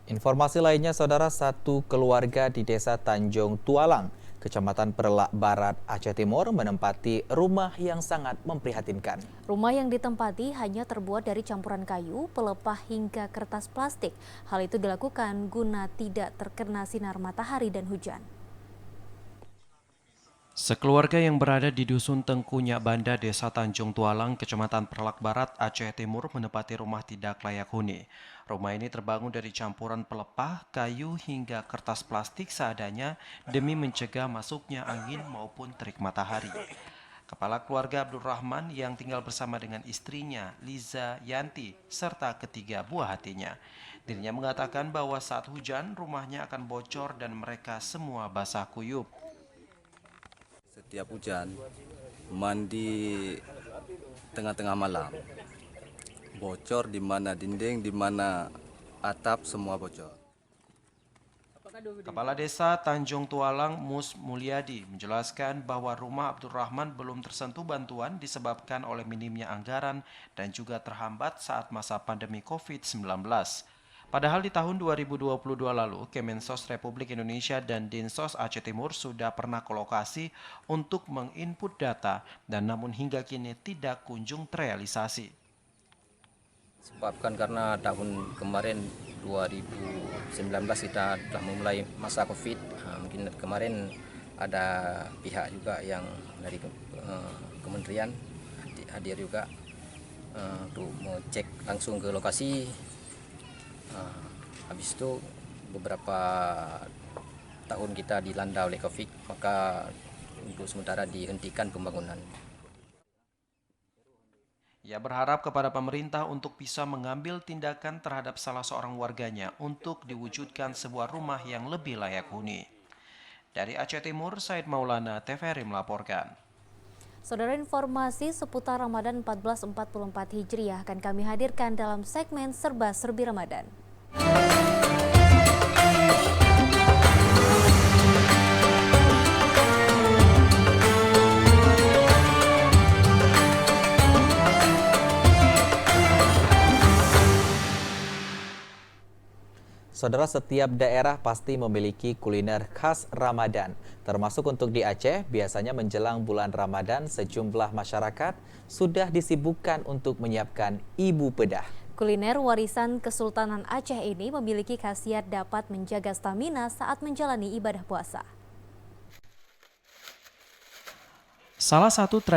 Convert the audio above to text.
Informasi lainnya, saudara, satu keluarga di Desa Tanjung Tualang, Kecamatan Perlak Barat, Aceh Timur menempati rumah yang sangat memprihatinkan. Rumah yang ditempati hanya terbuat dari campuran kayu, pelepah hingga kertas plastik. Hal itu dilakukan guna tidak terkena sinar matahari dan hujan. Sekeluarga yang berada di Dusun Tengkunyak Banda, Desa Tanjung Tualang, Kecamatan Perlak Barat, Aceh Timur menempati rumah tidak layak huni. Rumah ini terbangun dari campuran pelepah, kayu hingga kertas plastik seadanya demi mencegah masuknya angin maupun terik matahari. Kepala keluarga Abdul Rahman yang tinggal bersama dengan istrinya, Liza Yanti, serta ketiga buah hatinya. Dirinya mengatakan bahwa saat hujan rumahnya akan bocor dan mereka semua basah kuyup. Setiap hujan, mandi tengah-tengah malam, bocor di mana dinding, di mana atap, semua bocor. Kepala Desa Tanjung Tualang Mus Mulyadi menjelaskan bahwa rumah Abdul Rahman belum tersentuh bantuan disebabkan oleh minimnya anggaran dan juga terhambat saat masa pandemi COVID-19. Padahal di tahun 2022 lalu, Kemensos Republik Indonesia dan Dinsos Aceh Timur sudah pernah ke lokasi untuk menginput data dan namun hingga kini tidak kunjung terrealisasi. Sebabkan karena tahun kemarin 2019 kita telah memulai masa COVID. Mungkin kemarin ada pihak juga yang dari kementerian hadir juga untuk mengecek langsung ke lokasi. Habis itu beberapa tahun kita dilanda oleh COVID, maka untuk sementara dihentikan pembangunan. Ia berharap kepada pemerintah untuk bisa mengambil tindakan terhadap salah seorang warganya untuk diwujudkan sebuah rumah yang lebih layak huni. Dari Aceh Timur, Said Maulana, TVRI melaporkan. Saudara, informasi seputar Ramadan 1444 Hijriah akan kami hadirkan dalam segmen Serba-Serbi Ramadan. Saudara, setiap daerah pasti memiliki kuliner khas Ramadan. Termasuk untuk di Aceh, biasanya menjelang bulan Ramadan, sejumlah masyarakat sudah disibukkan untuk menyiapkan ibu pedah. Kuliner warisan Kesultanan Aceh ini memiliki khasiat dapat menjaga stamina saat menjalani ibadah puasa. Salah satu